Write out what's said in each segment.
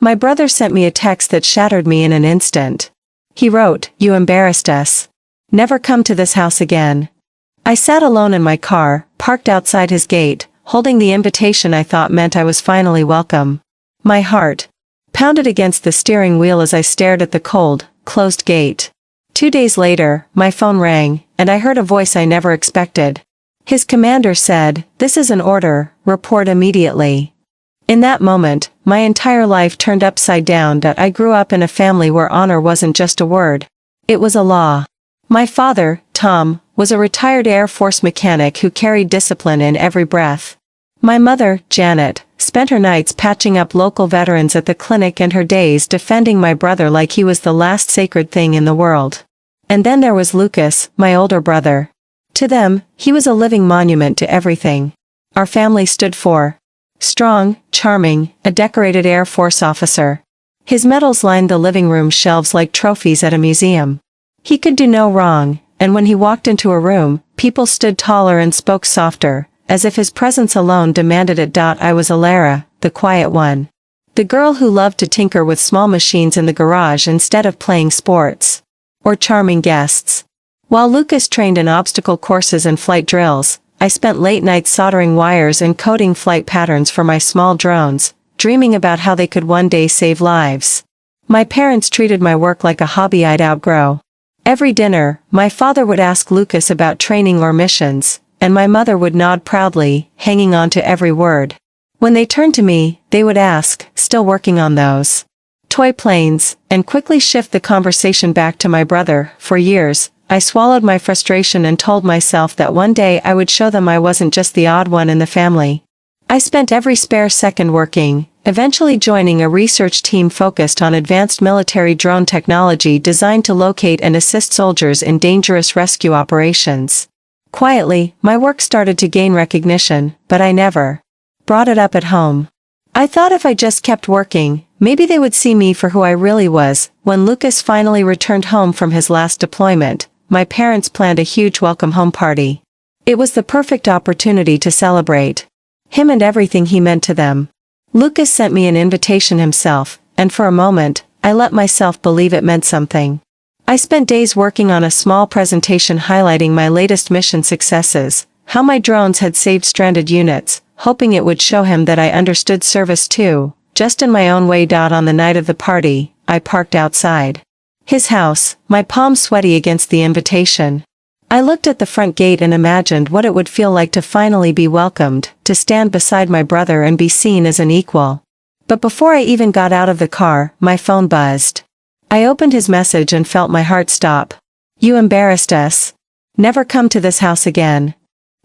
My brother sent me a text that shattered me in an instant. He wrote, "You embarrassed us. Never come to this house again." I sat alone in my car, parked outside his gate, holding the invitation I thought meant I was finally welcome. My heart pounded against the steering wheel as I stared at the cold, closed gate. 2 days later, my phone rang, and I heard a voice I never expected. His commander said, "This is an order, report immediately." In that moment, my entire life turned upside down. I grew up in a family where honor wasn't just a word. It was a law. My father, Tom, was a retired Air Force mechanic who carried discipline in every breath. My mother, Janet, spent her nights patching up local veterans at the clinic and her days defending my brother like he was the last sacred thing in the world. And then there was Lucas, my older brother. To them, he was a living monument to everything our family stood for. Strong, charming, a decorated Air Force officer. His medals lined the living room shelves like trophies at a museum. He could do no wrong, and when he walked into a room, people stood taller and spoke softer, as if his presence alone demanded it. I was Alara, the quiet one. The girl who loved to tinker with small machines in the garage instead of playing sports. Or charming guests. While Lucas trained in obstacle courses and flight drills, I spent late nights soldering wires and coding flight patterns for my small drones, dreaming about how they could one day save lives. My parents treated my work like a hobby I'd outgrow. Every dinner, my father would ask Lucas about training or missions, and my mother would nod proudly, hanging on to every word. When they turned to me, they would ask, "Still working on those toy planes," and quickly shift the conversation back to my brother. For years, I swallowed my frustration and told myself that one day I would show them I wasn't just the odd one in the family. I spent every spare second working, eventually joining a research team focused on advanced military drone technology designed to locate and assist soldiers in dangerous rescue operations. Quietly, my work started to gain recognition, but I never brought it up at home. I thought if I just kept working, maybe they would see me for who I really was. When Lucas finally returned home from his last deployment, my parents planned a huge welcome home party. It was the perfect opportunity to celebrate him and everything he meant to them. Lucas sent me an invitation himself, and for a moment, I let myself believe it meant something. I spent days working on a small presentation highlighting my latest mission successes, how my drones had saved stranded units, hoping it would show him that I understood service too. Just in my own way. On the night of the party, I parked outside his house, my palms sweaty against the invitation. I looked at the front gate and imagined what it would feel like to finally be welcomed, to stand beside my brother and be seen as an equal. But before I even got out of the car, my phone buzzed. I opened his message and felt my heart stop. "You embarrassed us. Never come to this house again."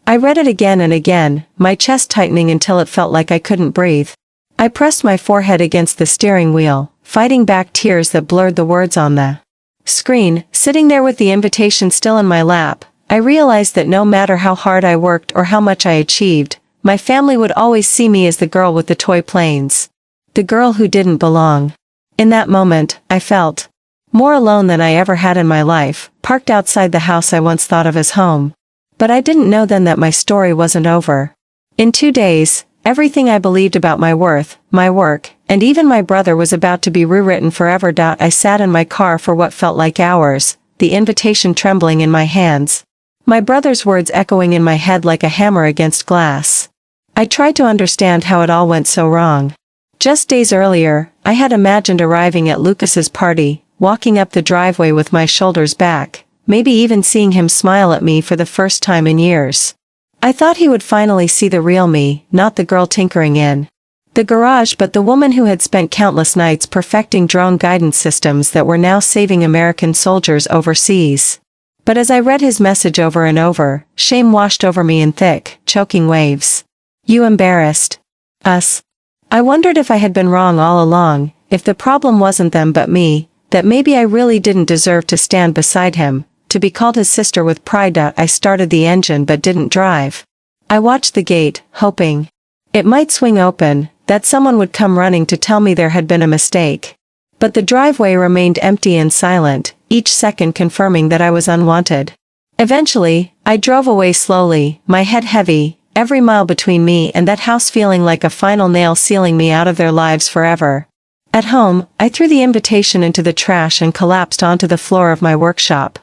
I read it again and again, my chest tightening until it felt like I couldn't breathe. I pressed my forehead against the steering wheel, fighting back tears that blurred the words on the screen. Sitting there with the invitation still in my lap, I realized that no matter how hard I worked or how much I achieved, my family would always see me as the girl with the toy planes. The girl who didn't belong. In that moment, I felt more alone than I ever had in my life, parked outside the house I once thought of as home. But I didn't know then that my story wasn't over. In 2 days, everything I believed about my worth, my work, and even my brother was about to be rewritten forever. I sat in my car for what felt like hours, the invitation trembling in my hands. My brother's words echoing in my head like a hammer against glass. I tried to understand how it all went so wrong. Just days earlier, I had imagined arriving at Lucas's party, walking up the driveway with my shoulders back, maybe even seeing him smile at me for the first time in years. I thought he would finally see the real me, not the girl tinkering in the garage but the woman who had spent countless nights perfecting drone guidance systems that were now saving American soldiers overseas. But as I read his message over and over, shame washed over me in thick, choking waves. "You embarrassed us." I wondered if I had been wrong all along, if the problem wasn't them but me, that maybe I really didn't deserve to stand beside him, to be called his sister with pride. I started the engine but didn't drive. I watched the gate, hoping it might swing open, that someone would come running to tell me there had been a mistake. But the driveway remained empty and silent, each second confirming that I was unwanted. Eventually, I drove away slowly, my head heavy, every mile between me and that house feeling like a final nail sealing me out of their lives forever. At home, I threw the invitation into the trash and collapsed onto the floor of my workshop.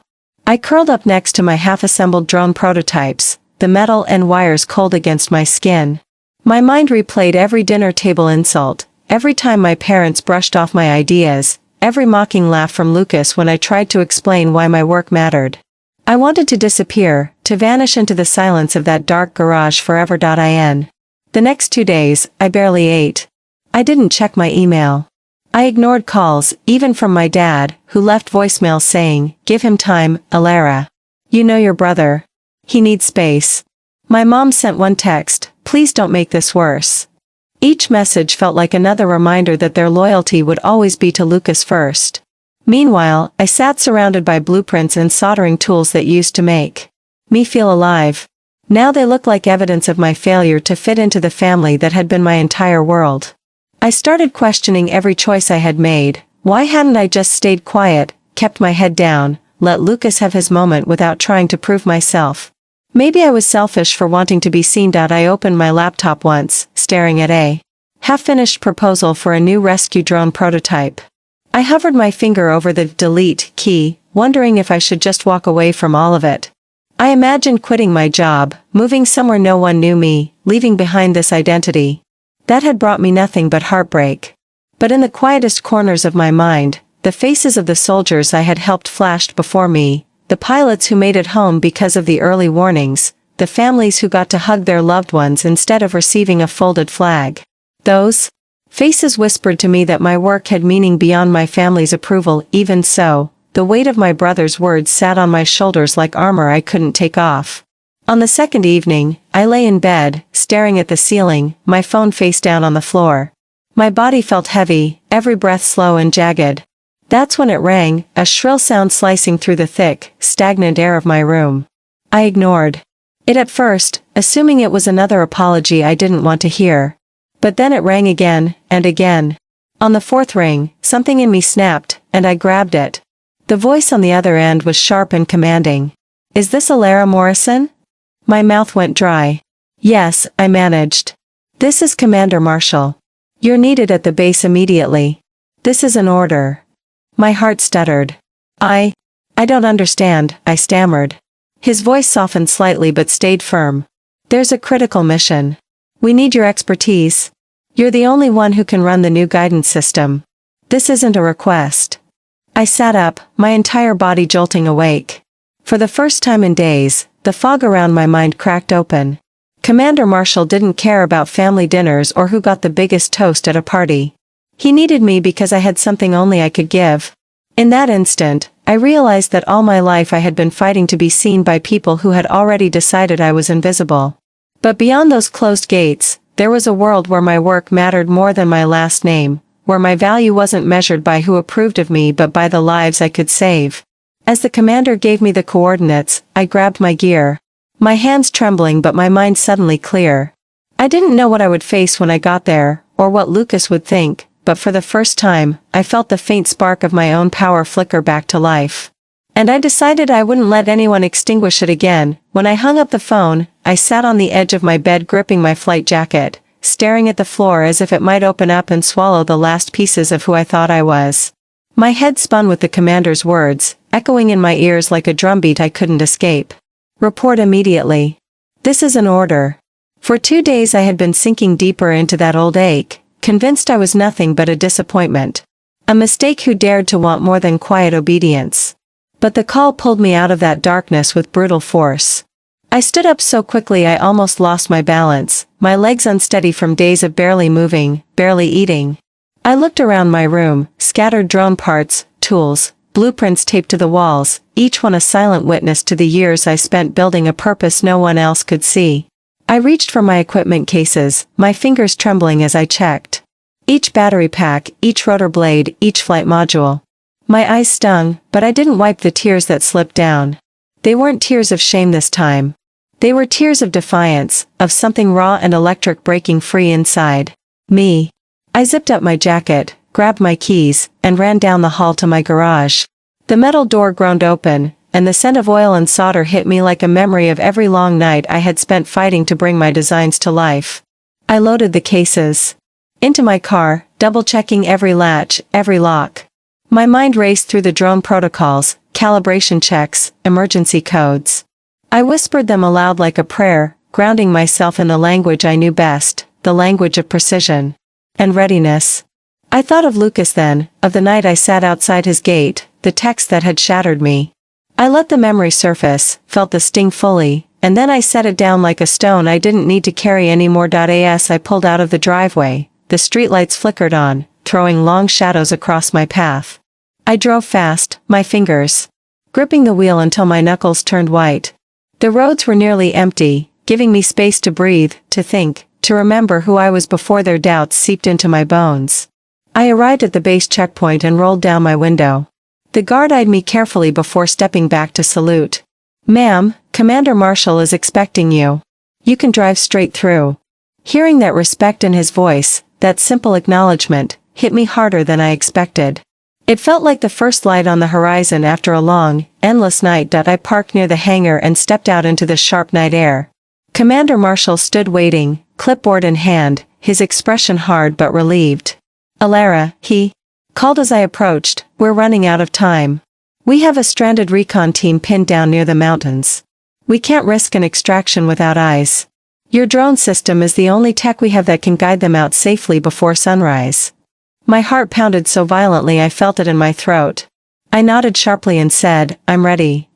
I curled up next to my half-assembled drone prototypes, the metal and wires cold against my skin. My mind replayed every dinner table insult, every time my parents brushed off my ideas, every mocking laugh from Lucas when I tried to explain why my work mattered. I wanted to disappear, to vanish into the silence of that dark garage forever.in. The next 2 days, I barely ate. I didn't check my email. I ignored calls, even from my dad, who left voicemails saying, "Give him time, Alara. You know your brother. He needs space." My mom sent one text, "Please don't make this worse." Each message felt like another reminder that their loyalty would always be to Lucas first. Meanwhile, I sat surrounded by blueprints and soldering tools that used to make me feel alive. Now they look like evidence of my failure to fit into the family that had been my entire world. I started questioning every choice I had made. Why hadn't I just stayed quiet, kept my head down, let Lucas have his moment without trying to prove myself? Maybe I was selfish for wanting to be seen. I opened my laptop once, staring at a half-finished proposal for a new rescue drone prototype. I hovered my finger over the delete key, wondering if I should just walk away from all of it. I imagined quitting my job, moving somewhere no one knew me, leaving behind this identity that had brought me nothing but heartbreak. But in the quietest corners of my mind, the faces of the soldiers I had helped flashed before me, the pilots who made it home because of the early warnings, the families who got to hug their loved ones instead of receiving a folded flag. Those faces whispered to me that my work had meaning beyond my family's approval. Even so, the weight of my brother's words sat on my shoulders like armor I couldn't take off. On the second evening, I lay in bed, staring at the ceiling, my phone face down on the floor. My body felt heavy, every breath slow and jagged. That's when it rang, a shrill sound slicing through the thick, stagnant air of my room. I ignored it at first, assuming it was another apology I didn't want to hear. But then it rang again, and again. On the fourth ring, something in me snapped, and I grabbed it. The voice on the other end was sharp and commanding. "Is this Alara Morrison?" My mouth went dry. "Yes," I managed. "This is Commander Marshall. You're needed at the base immediately. This is an order." My heart stuttered. I don't understand," I stammered. His voice softened slightly but stayed firm. "There's a critical mission. We need your expertise. You're the only one who can run the new guidance system. This isn't a request." I sat up, my entire body jolting awake. For the first time in days, the fog around my mind cracked open. Commander Marshall didn't care about family dinners or who got the biggest toast at a party. He needed me because I had something only I could give. In that instant, I realized that all my life I had been fighting to be seen by people who had already decided I was invisible. But beyond those closed gates, there was a world where my work mattered more than my last name, where my value wasn't measured by who approved of me but by the lives I could save. As the commander gave me the coordinates, I grabbed my gear. My hands trembling but my mind suddenly clear. I didn't know what I would face when I got there, or what Lucas would think, but for the first time, I felt the faint spark of my own power flicker back to life. And I decided I wouldn't let anyone extinguish it again. When I hung up the phone, I sat on the edge of my bed gripping my flight jacket, staring at the floor as if it might open up and swallow the last pieces of who I thought I was. My head spun with the commander's words, echoing in my ears like a drumbeat I couldn't escape. "Report immediately. This is an order." For 2 days I had been sinking deeper into that old ache, convinced I was nothing but a disappointment. A mistake who dared to want more than quiet obedience. But the call pulled me out of that darkness with brutal force. I stood up so quickly I almost lost my balance, my legs unsteady from days of barely moving, barely eating. I looked around my room, scattered drone parts, tools, blueprints taped to the walls, each one a silent witness to the years I spent building a purpose no one else could see. I reached for my equipment cases, my fingers trembling as I checked each battery pack, each rotor blade, each flight module. My eyes stung, but I didn't wipe the tears that slipped down. They weren't tears of shame this time. They were tears of defiance, of something raw and electric breaking free inside me. I zipped up my jacket, grabbed my keys, and ran down the hall to my garage. The metal door groaned open, and the scent of oil and solder hit me like a memory of every long night I had spent fighting to bring my designs to life. I loaded the cases. Into my car, double-checking every latch, every lock. My mind raced through the drone protocols, calibration checks, emergency codes. I whispered them aloud like a prayer, grounding myself in the language I knew best, the language of precision and readiness. I thought of Lucas then, of the night I sat outside his gate, the text that had shattered me. I let the memory surface, felt the sting fully, and then I set it down like a stone I didn't need to carry anymore. As I pulled out of the driveway, the streetlights flickered on, throwing long shadows across my path. I drove fast, my fingers gripping the wheel until my knuckles turned white. The roads were nearly empty, giving me space to breathe, to think, to remember who I was before their doubts seeped into my bones. I arrived at the base checkpoint and rolled down my window. The guard eyed me carefully before stepping back to salute. "Ma'am, Commander Marshall is expecting you. You can drive straight through." Hearing that respect in his voice, that simple acknowledgement, hit me harder than I expected. It felt like the first light on the horizon after a long, endless night. I parked near the hangar and stepped out into the sharp night air. Commander Marshall stood waiting, clipboard in hand, his expression hard but relieved. "Alara," he called as I approached, "we're running out of time. We have a stranded recon team pinned down near the mountains. We can't risk an extraction without eyes. Your drone system is the only tech we have that can guide them out safely before sunrise." My heart pounded so violently I felt it in my throat. I nodded sharply and said, "I'm ready."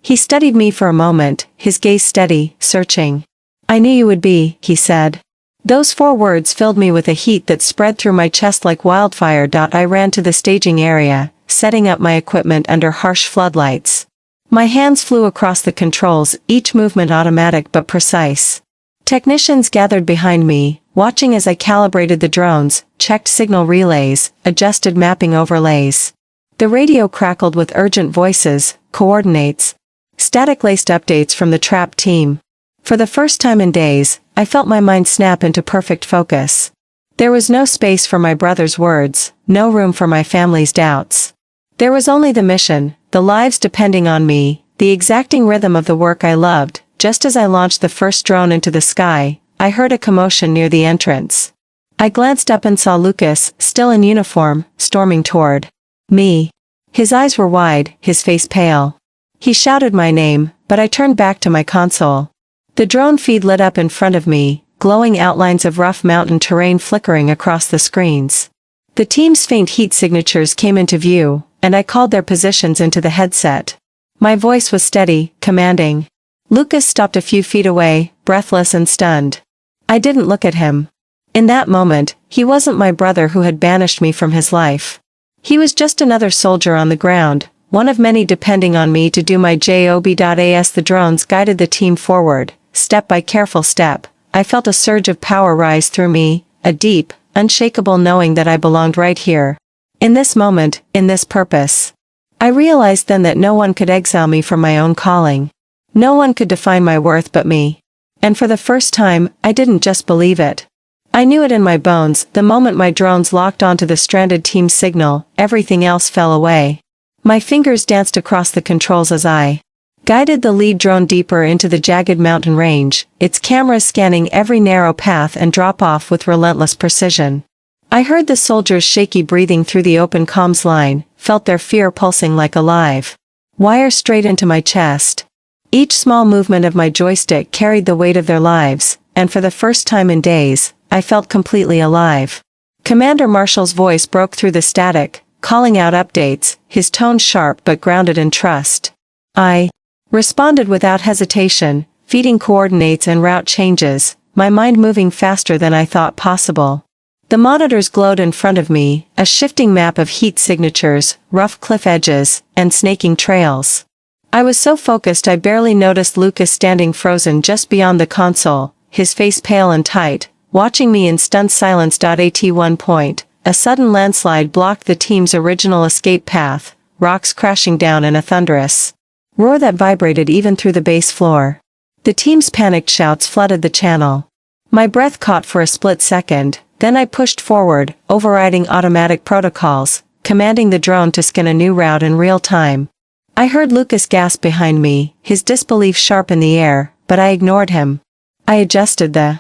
He studied me for a moment, his gaze steady, searching. "I knew you would be," he said. Those 4 words filled me with a heat that spread through my chest like wildfire. I ran to the staging area, setting up my equipment under harsh floodlights. My hands flew across the controls, each movement automatic but precise. Technicians gathered behind me, watching as I calibrated the drones, checked signal relays, adjusted mapping overlays. The radio crackled with urgent voices, coordinates, static-laced updates from the trap team. For the first time in days, I felt my mind snap into perfect focus. There was no space for my brother's words, no room for my family's doubts. There was only the mission, the lives depending on me, the exacting rhythm of the work I loved. Just as I launched the first drone into the sky, I heard a commotion near the entrance. I glanced up and saw Lucas, still in uniform, storming toward me. His eyes were wide, his face pale. He shouted my name, but I turned back to my console. The drone feed lit up in front of me, glowing outlines of rough mountain terrain flickering across the screens. The team's faint heat signatures came into view, and I called their positions into the headset. My voice was steady, commanding. Lucas stopped a few feet away, breathless and stunned. I didn't look at him. In that moment, he wasn't my brother who had banished me from his life. He was just another soldier on the ground, one of many depending on me to do my job. As the drones guided the team forward, step by careful step, I felt a surge of power rise through me, a deep, unshakable knowing that I belonged right here. In this moment, in this purpose. I realized then that no one could exile me from my own calling. No one could define my worth but me. And for the first time, I didn't just believe it. I knew it in my bones. The moment my drones locked onto the stranded team's signal, everything else fell away. My fingers danced across the controls as I guided the lead drone deeper into the jagged mountain range, its cameras scanning every narrow path and drop-off with relentless precision. I heard the soldiers' shaky breathing through the open comms line, felt their fear pulsing like a live wire straight into my chest. Each small movement of my joystick carried the weight of their lives, and for the first time in days, I felt completely alive. Commander Marshall's voice broke through the static, calling out updates, his tone sharp but grounded in trust. I responded without hesitation, feeding coordinates and route changes, my mind moving faster than I thought possible. The monitors glowed in front of me, a shifting map of heat signatures, rough cliff edges, and snaking trails. I was so focused I barely noticed Lucas standing frozen just beyond the console, his face pale and tight, watching me in stunned silence. At one point, a sudden landslide blocked the team's original escape path, rocks crashing down in a thunderous roar that vibrated even through the base floor. The team's panicked shouts flooded the channel. My breath caught for a split second, then I pushed forward, overriding automatic protocols, commanding the drone to scan a new route in real time. I heard Lucas gasp behind me, his disbelief sharp in the air, but I ignored him. I adjusted the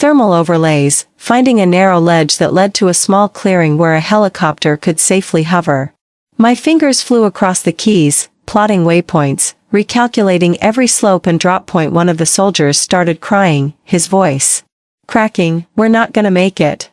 thermal overlays, finding a narrow ledge that led to a small clearing where a helicopter could safely hover. My fingers flew across the keys, plotting waypoints, recalculating every slope and drop point. One of the soldiers started crying, his voice cracking, "We're not gonna make it."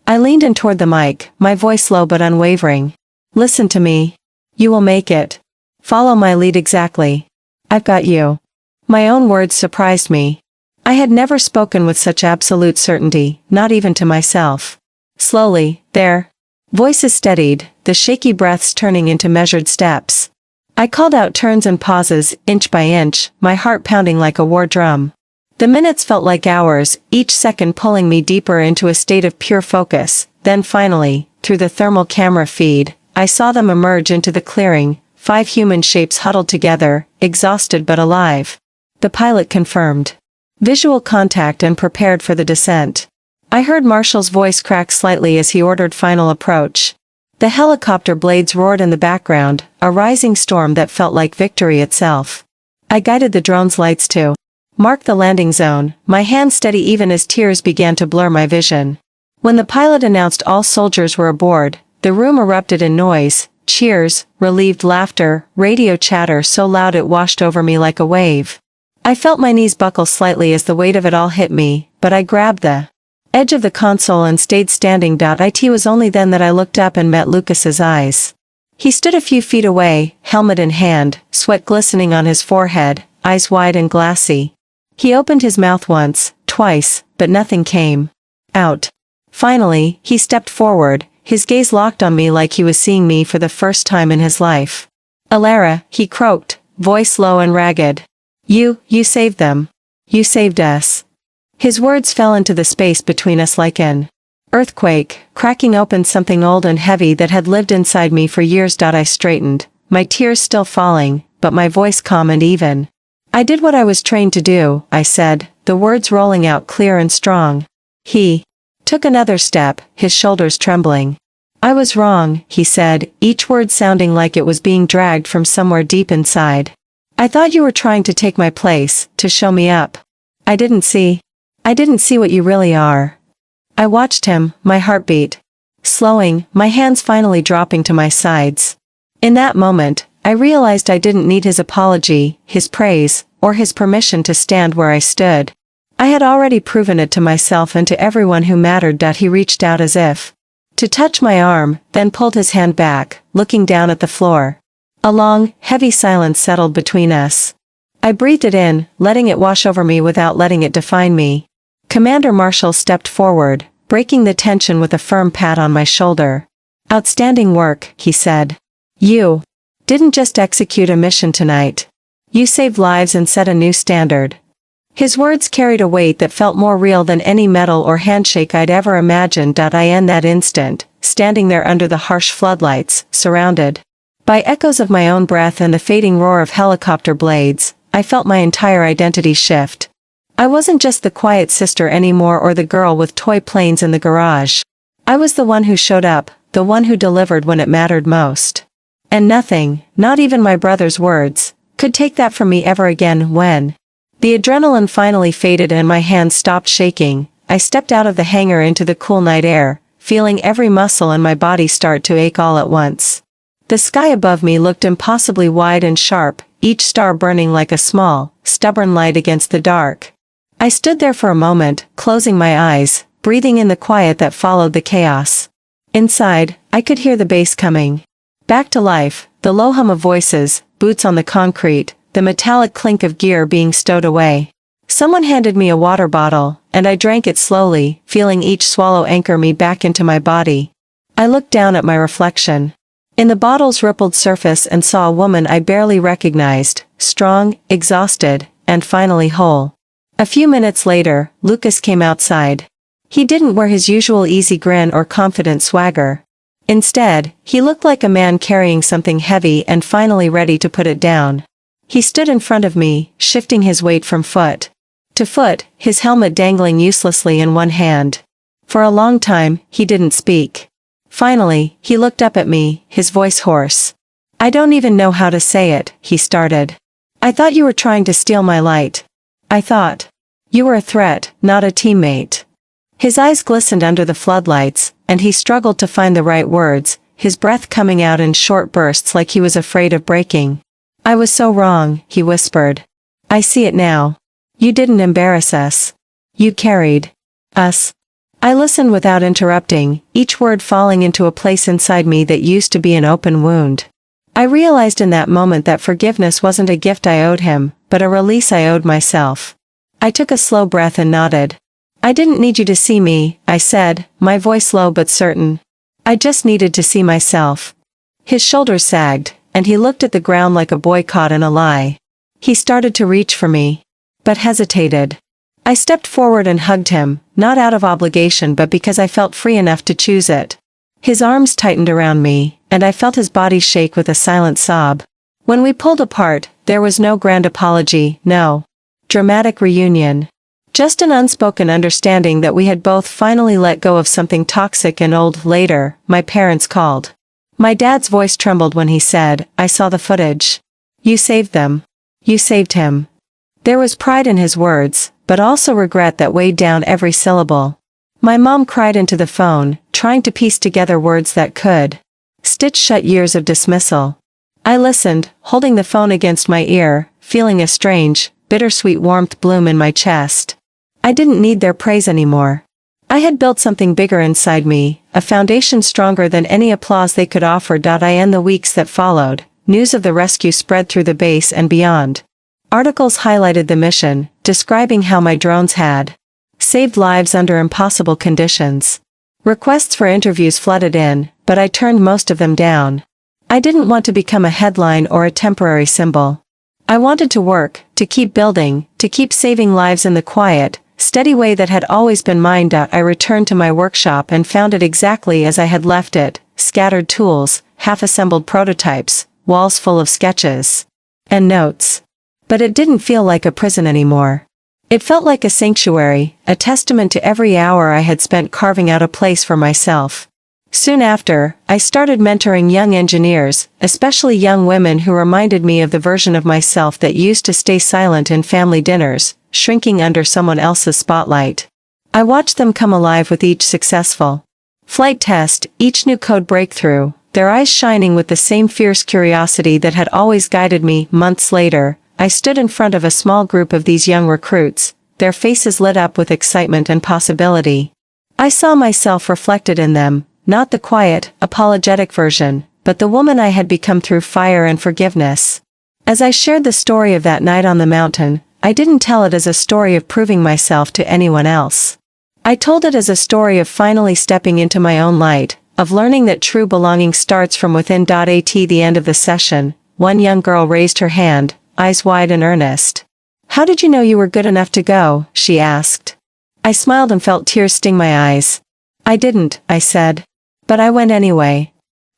I leaned in toward the mic, my voice low but unwavering. "Listen to me. You will make it. Follow my lead exactly. I've got you." My own words surprised me. I had never spoken with such absolute certainty, not even to myself. Slowly, their voices steadied, the shaky breaths turning into measured steps. I called out turns and pauses, inch by inch, my heart pounding like a war drum. The minutes felt like hours, each second pulling me deeper into a state of pure focus. Then finally, through the thermal camera feed, I saw them emerge into the clearing, 5 human shapes huddled together, exhausted but alive. The pilot confirmed visual contact and prepared for the descent. I heard Marshall's voice crack slightly as he ordered final approach. The helicopter blades roared in the background, a rising storm that felt like victory itself. I guided the drone's lights to mark the landing zone, my hand steady even as tears began to blur my vision. When the pilot announced all soldiers were aboard, the room erupted in noise, cheers, relieved laughter, radio chatter so loud it washed over me like a wave. I felt my knees buckle slightly as the weight of it all hit me, but I grabbed the edge of the console and stayed standing. It was only then that I looked up and met Lucas's eyes. He stood a few feet away, helmet in hand, sweat glistening on his forehead, eyes wide and glassy. He opened his mouth once, twice, but nothing came out. Finally, he stepped forward, his gaze locked on me like he was seeing me for the first time in his life. "Alara," he croaked, voice low and ragged. You saved them. You saved us." His words fell into the space between us like an earthquake, cracking open something old and heavy that had lived inside me for years. I straightened, my tears still falling, but my voice calm and even. "I did what I was trained to do," I said, the words rolling out clear and strong. He took another step, his shoulders trembling. "I was wrong," he said, each word sounding like it was being dragged from somewhere deep inside. "I thought you were trying to take my place, to show me up. I didn't see what you really are." I watched him, my heartbeat slowing, my hands finally dropping to my sides. In that moment, I realized I didn't need his apology, his praise, or his permission to stand where I stood. I had already proven it to myself and to everyone who mattered. He reached out as if to touch my arm, then pulled his hand back, looking down at the floor. A long, heavy silence settled between us. I breathed it in, letting it wash over me without letting it define me. Commander Marshall stepped forward, breaking the tension with a firm pat on my shoulder. "Outstanding work," he said. "You didn't just execute a mission tonight. You saved lives and set a new standard." His words carried a weight that felt more real than any medal or handshake I'd ever imagined. In that instant, standing there under the harsh floodlights, surrounded by echoes of my own breath and the fading roar of helicopter blades, I felt my entire identity shift. I wasn't just the quiet sister anymore or the girl with toy planes in the garage. I was the one who showed up, the one who delivered when it mattered most. And nothing, not even my brother's words, could take that from me ever again. When the adrenaline finally faded and my hands stopped shaking, I stepped out of the hangar into the cool night air, feeling every muscle in my body start to ache all at once. The sky above me looked impossibly wide and sharp, each star burning like a small, stubborn light against the dark. I stood there for a moment, closing my eyes, breathing in the quiet that followed the chaos. Inside, I could hear the bass coming back to life, the low hum of voices, boots on the concrete, the metallic clink of gear being stowed away. Someone handed me a water bottle, and I drank it slowly, feeling each swallow anchor me back into my body. I looked down at my reflection in the bottle's rippled surface and saw a woman I barely recognized, strong, exhausted, and finally whole. A few minutes later, Lucas came outside. He didn't wear his usual easy grin or confident swagger. Instead, he looked like a man carrying something heavy and finally ready to put it down. He stood in front of me, shifting his weight from foot to foot, his helmet dangling uselessly in one hand. For a long time, he didn't speak. Finally, he looked up at me, his voice hoarse. "I don't even know how to say it," he started. "I thought you were trying to steal my light. I thought you were a threat, not a teammate." His eyes glistened under the floodlights, and he struggled to find the right words, his breath coming out in short bursts like he was afraid of breaking. "I was so wrong," he whispered. "I see it now. You didn't embarrass us. You carried us." I listened without interrupting, each word falling into a place inside me that used to be an open wound. I realized in that moment that forgiveness wasn't a gift I owed him, but a release I owed myself. I took a slow breath and nodded. "I didn't need you to see me," I said, my voice low but certain. "I just needed to see myself." His shoulders sagged, and he looked at the ground like a boy caught in a lie. He started to reach for me, but hesitated. I stepped forward and hugged him, not out of obligation but because I felt free enough to choose it. His arms tightened around me, and I felt his body shake with a silent sob. When we pulled apart, there was no grand apology, no dramatic reunion. Just an unspoken understanding that we had both finally let go of something toxic and old. Later, my parents called. My dad's voice trembled when he said, "I saw the footage. You saved them. You saved him." There was pride in his words, but also regret that weighed down every syllable. My mom cried into the phone, trying to piece together words that could stitch shut years of dismissal. I listened, holding the phone against my ear, feeling a strange, bittersweet warmth bloom in my chest. I didn't need their praise anymore. I had built something bigger inside me, a foundation stronger than any applause they could offer. In the weeks that followed, news of the rescue spread through the base and beyond. Articles highlighted the mission, describing how my drones had saved lives under impossible conditions. Requests for interviews flooded in, but I turned most of them down. I didn't want to become a headline or a temporary symbol. I wanted to work, to keep building, to keep saving lives in the quiet, steady way that had always been mine. I returned to my workshop and found it exactly as I had left it, scattered tools, half-assembled prototypes, walls full of sketches and notes. But it didn't feel like a prison anymore. It felt like a sanctuary, a testament to every hour I had spent carving out a place for myself. Soon after, I started mentoring young engineers, especially young women who reminded me of the version of myself that used to stay silent in family dinners, shrinking under someone else's spotlight. I watched them come alive with each successful flight test, each new code breakthrough, their eyes shining with the same fierce curiosity that had always guided me. Months later, I stood in front of a small group of these young recruits, their faces lit up with excitement and possibility. I saw myself reflected in them, not the quiet, apologetic version, but the woman I had become through fire and forgiveness. As I shared the story of that night on the mountain, I didn't tell it as a story of proving myself to anyone else. I told it as a story of finally stepping into my own light, of learning that true belonging starts from within. At the end of the session, one young girl raised her hand, eyes wide and earnest. "How did you know you were good enough to go?" she asked. I smiled and felt tears sting my eyes. "I didn't," I said. "But I went anyway."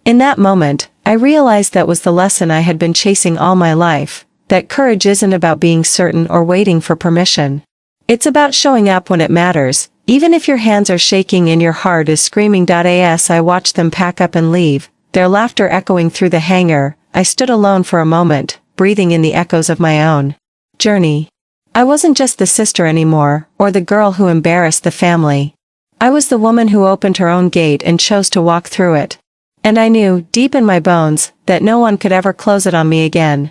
In that moment, I realized that was the lesson I had been chasing all my life, that courage isn't about being certain or waiting for permission. It's about showing up when it matters, even if your hands are shaking and your heart is screaming. As I watched them pack up and leave, their laughter echoing through the hangar, I stood alone for a moment, breathing in the echoes of my own journey. I wasn't just the sister anymore, or the girl who embarrassed the family. I was the woman who opened her own gate and chose to walk through it. And I knew, deep in my bones, that no one could ever close it on me again.